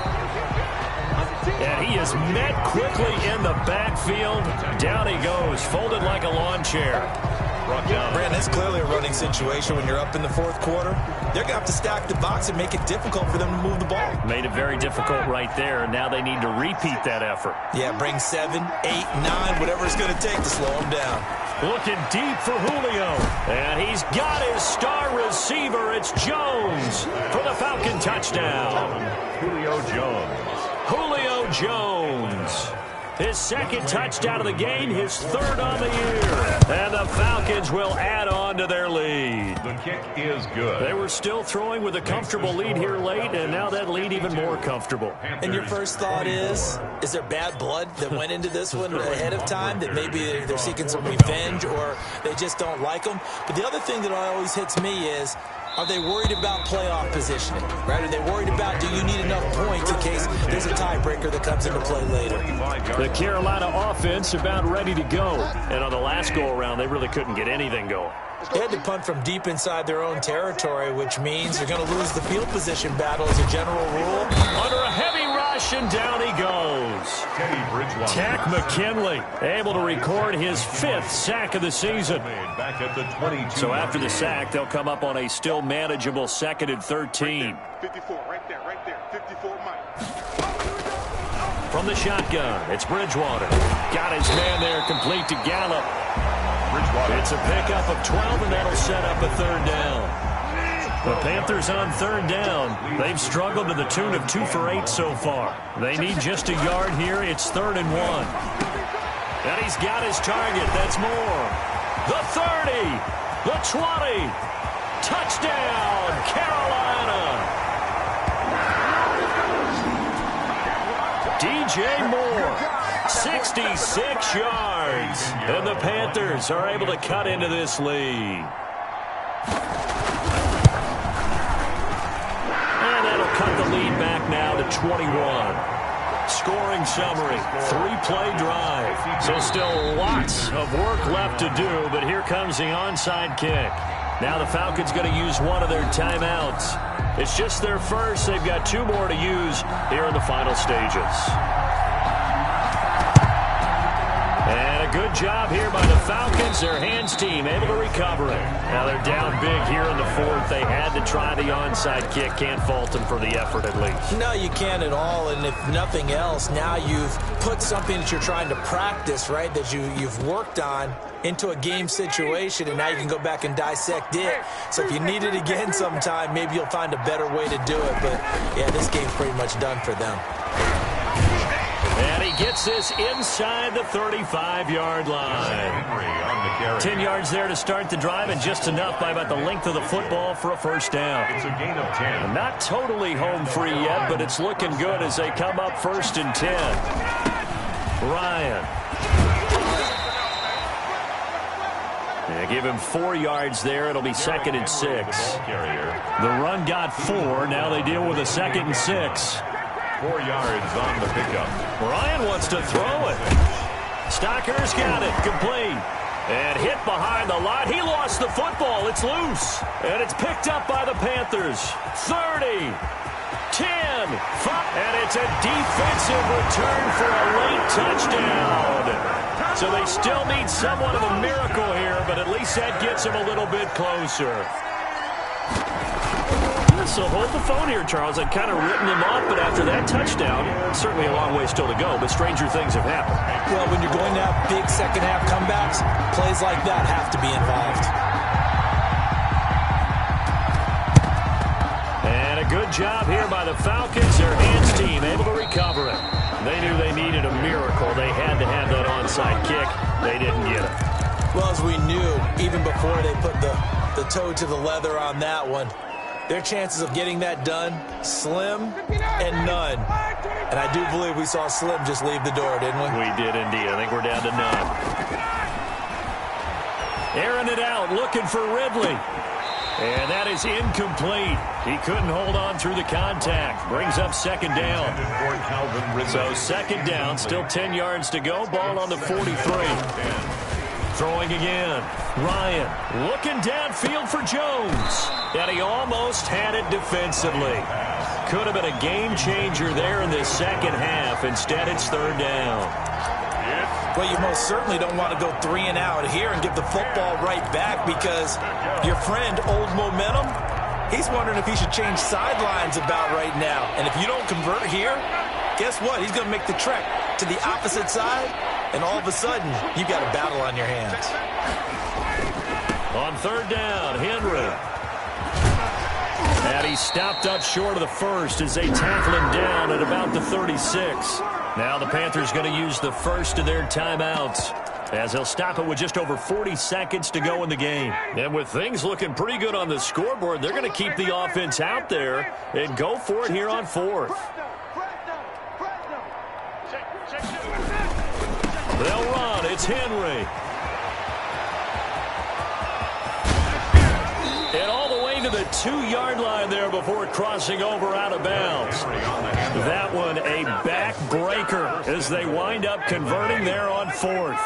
And he is met quickly in the backfield. Down he goes, folded like a lawn chair. Brandon, it's clearly a running situation when you're up in the fourth quarter. They're going to have to stack the box and make it difficult for them to move the ball. Made it very difficult right there, and now they need to repeat that effort. Yeah, bring 7, 8, 9, whatever it's going to take to slow them down. Looking deep for Julio. And he's got his star receiver. It's Jones for the Falcon touchdown. Julio Jones. His second touchdown of the game, his third on the year. And the Falcons will add on to their lead. The kick is good. They were still throwing with a comfortable lead here late, and now that lead even more comfortable. And your first thought is there bad blood that went into this one ahead of time, that maybe they're seeking some revenge or they just don't like them? But the other thing that always hits me is, are they worried about playoff positioning, right? Are they worried about, do you need enough points in case there's a tiebreaker that comes into play later? The Carolina offense about ready to go. And on the last go-around, they really couldn't get anything going. They had to punt from deep inside their own territory, which means they're going to lose the field position battle as a general rule. Under a heavy rush, and down he goes. Tack McKinley able to record his 5th sack of the season. Back at the 22. So after the sack, they'll come up on a still manageable 2nd and 13. 54, right there, 54 Mike. From the shotgun, it's Bridgewater. Got his man there, complete to Gallup. It's a pickup of 12, and that'll set up a 3rd down. The Panthers on 3rd down. They've struggled to the tune of 2 for 8 so far. They need just a yard here. It's 3rd and 1. And he's got his target. That's more. The 30. The 20. Touchdown, Carolina. DJ Moore, 66 yards. And the Panthers are able to cut into this lead. And that'll cut the lead back now to 21. Scoring summary, 3-play drive. So still lots of work left to do, but here comes the onside kick. Now the Falcons going to use one of their timeouts. It's just their first. They've got 2 more to use here in the final stages. And a good job here by the Falcons. Their hands team able to recover it. Now they're down big here in the 4th. They had to try the onside kick. Can't fault them for the effort at least. No, you can't at all. And if nothing else, now you've put something that you're trying to practice, right, that you've worked on into a game situation, and now you can go back and dissect it. So if you need it again sometime, maybe you'll find a better way to do it. But, yeah, this game's pretty much done for them. And he gets this inside the 35-yard line. 10 yards there to start the drive, and just enough by about the length of the football for a 1st down. It's a gain of 10. Not totally home free yet, but it's looking good as they come up 1st and 10. Ryan. Yeah, give him 4 yards there. It'll be 2nd and 6. The run got 4. Now they deal with a 2nd and 6. 4 yards on the pickup. Ryan wants to throw it. Stocker's got it. Complete. And hit behind the line. He lost the football. It's loose. And it's picked up by the Panthers. 30. 10. 5. And it's a defensive return for a late touchdown. So they still need somewhat of a miracle here, but at least that gets them a little bit closer. So hold the phone here, Charles. I'd kind of written them off, but after that touchdown, certainly a long way still to go, but stranger things have happened. Well, when you're going to have big second-half comebacks, plays like that have to be involved. And a good job here by the Falcons. Their hands team able to recover it. They knew they needed a miracle. They had to have that onside kick. They didn't get it. Well, as we knew, even before they put the toe to the leather on that one, their chances of getting that done, slim and none. And I do believe we saw Slim just leave the door, didn't we? We did indeed. I think we're down to none. Airing it out, looking for Ridley. And that is incomplete. He couldn't hold on through the contact. Brings up second down. So second down, still 10 yards to go. Ball on the 43. Throwing again. Ryan looking downfield for Jones. And he almost had it defensively. Could have been a game changer there in this second half. Instead, it's third down. Well, you most certainly don't want to go 3 and out here and give the football right back, because your friend, Old Momentum, he's wondering if he should change sidelines about right now. And if you don't convert here, guess what? He's going to make the trek to the opposite side, and all of a sudden, you've got a battle on your hands. On third down, Henry. And he stopped up short of the first as they tackle him down at about the 36. Now the Panthers going to use the first of their timeouts, as they'll stop it with just over 40 seconds to go in the game. And with things looking pretty good on the scoreboard, they're going to keep the offense out there and go for it here on fourth. They'll run. It's Henry. And all the way to the 2-yard line there before crossing over out of bounds. That one a backbreaker as they wind up converting there on fourth.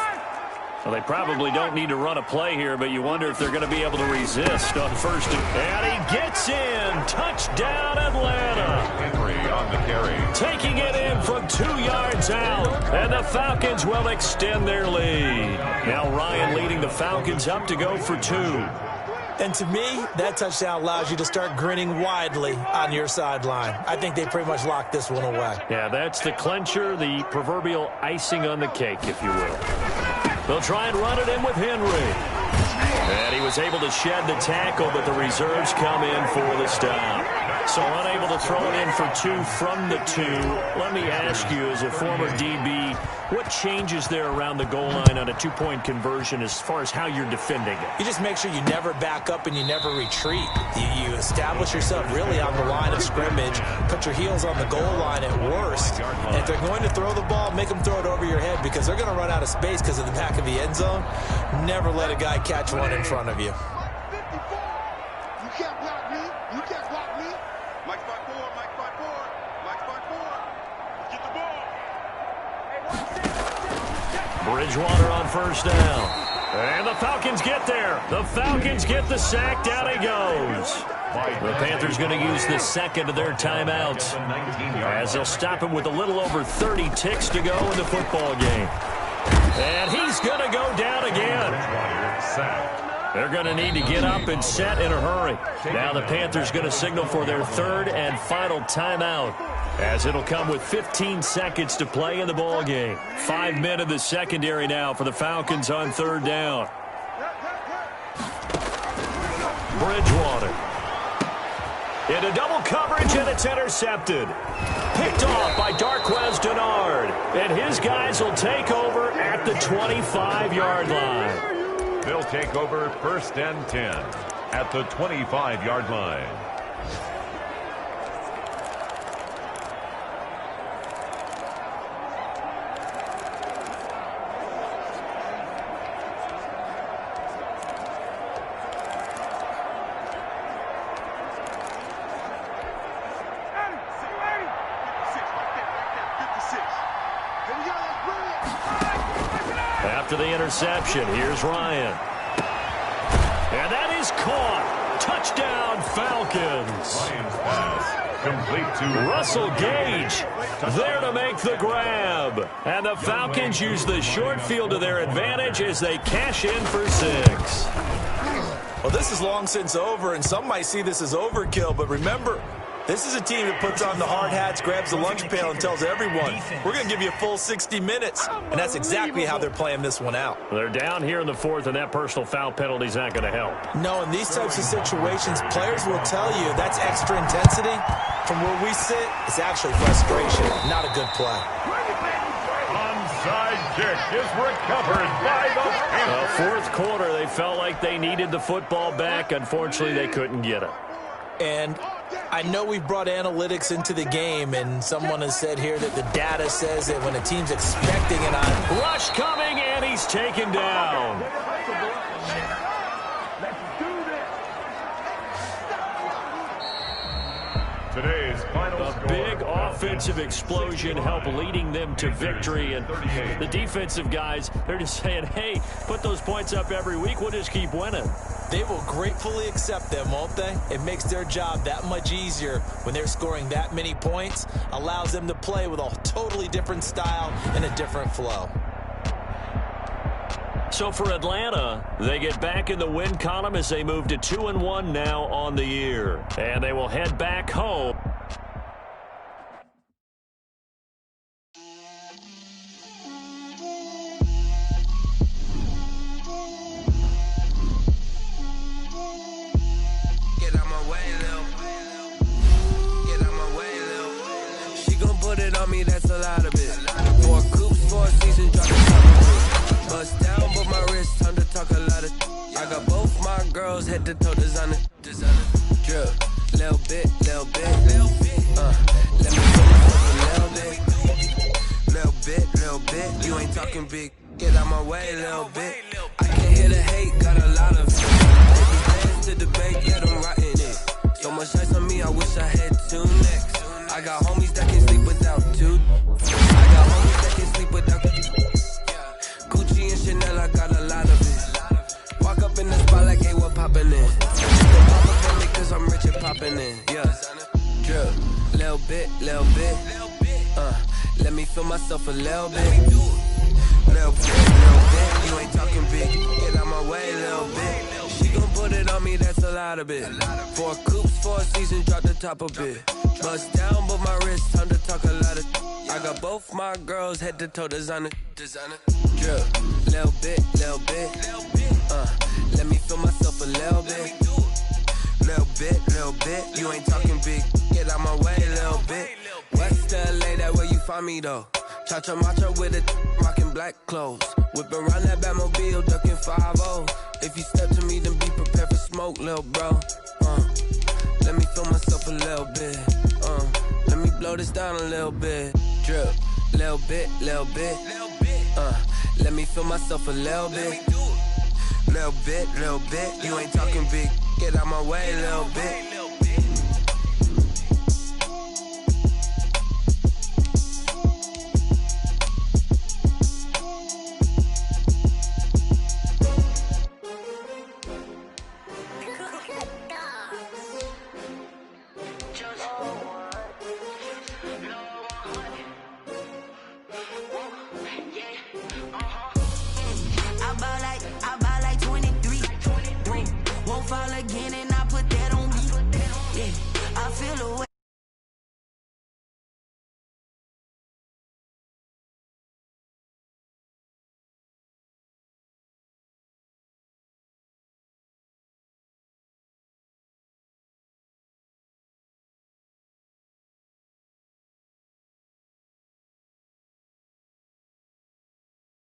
Well, they probably don't need to run a play here, but you wonder if they're going to be able to resist on first. And he gets in. Touchdown, Atlanta. Henry on the carry. Taking it in from 2 yards out. And the Falcons will extend their lead. Now Ryan leading the Falcons up to go for 2. And to me, that touchdown allows you to start grinning widely on your sideline. I think they pretty much locked this one away. Yeah, that's the clincher, the proverbial icing on the cake, if you will. They'll try and run it in with Henry. And he was able to shed the tackle, but the reserves come in for the stop. So unable to throw it in for 2 from the 2. Let me ask you, as a former DB, what changes there around the goal line on a 2-point conversion as far as how you're defending it? You just make sure you never back up and you never retreat. You establish yourself really on the line of scrimmage, put your heels on the goal line at worst. And if they're going to throw the ball, make them throw it over your head, because they're going to run out of space because of the back of the end zone. Never let a guy catch one in front of you. You can't block me. You can't block me. Mike 5-4, Mike 5-4, Mike 5-4. Get the ball. Bridgewater on first down. And the Falcons get there. The Falcons get the sack. Down he goes. The Panthers going to use the second of their timeouts, as they'll stop him with a little over 30 ticks to go in the football game. And he's going to go down again. They're going to need to get up and set in a hurry. Now the Panthers going to signal for their third and final timeout, as it'll come with 15 seconds to play in the ball game. 5 men in the secondary now for the Falcons on third down. Bridgewater into double coverage, and it's intercepted. Picked off by Darquez Denard, and his guys will take over at the 25-yard line. They'll take over first and 10 at the 25-yard line. After the interception, here's Ryan. And that is caught. Touchdown, Falcons. Lions pass complete to Russell Gage there to make the grab. And the Falcons use the short field to their advantage as they cash in for 6. Well, this is long since over, and some might see this as overkill, but remember, this is a team that puts on the hard hats, grabs the lunch pail, and tells everyone, we're going to give you a full 60 minutes. And that's exactly how they're playing this one out. They're down here in the fourth, and that personal foul penalty is not going to help. No, in these types of situations, players will tell you that's extra intensity. From where we sit, it's actually frustration, not a good play. onside kick is recovered by the Panthers. Fourth quarter, they felt like they needed the football back. Unfortunately, they couldn't get it. And I know we've brought analytics into the game, and someone has said here that the data says that when a team's expecting an rush coming, and he's taken down. Today's final A big offensive explosion helped leading them to victory. And the defensive guys, they're just saying, hey, put those points up every week. We'll just keep winning. They will gratefully accept them, won't they? It makes their job that much easier when they're scoring that many points. Allows them to play with a totally different style and a different flow. So for Atlanta, they get back in the win column as they move to 2-1 now on the year. And they will head back home. Get out my way, Lil. Get out my way, Lil. She gon' put it on me, that's a lot of it. 4 coops, 4 seasons, drop the top of it. Bust down, but my wrist, time to talk a lot of. I got both my girls head to toe designer. Drip, little bit, little bit. Let me put myself a little bit. Little bit. You ain't talking big. Get out my way, little bit. I can't hear the hate, got a lot of it. If you dance to debate, let them rot in it. So much ice on me, I wish I had 2 necks. I got homies that can sleep without 2. I got homies that can sleep without. Gucci and Chanel, I got a lot of it. Walk up in the spot like, hey, what poppin' in? Don't pop up on me cause I'm rich and poppin' in. Yeah, drip, little bit. Let me feel myself a little bit. Little bit. You ain't talking big. Get out my way, little bit. She gon' put it on me, that's a lot of it. 4 coops, 4 seasons, drop the top a bit. Bust down, but my wrist, time to talk a lot of. I got both my girls head to toe designer. Drip, little bit. Let me feel myself a little bit. Little bit. You ain't talking big. Get out my way, little bit. West LA, that where you find me though. Cha-cha matcha with it, rockin' black clothes. Whip around that Batmobile, ducking 5-0. If you step to me, then be prepared for smoke, little bro. Let me feel myself a little bit. Let me blow this down a little bit. Drip, little bit. Let me feel myself a little bit. Little bit. You ain't talking big. Get out my way, little bit.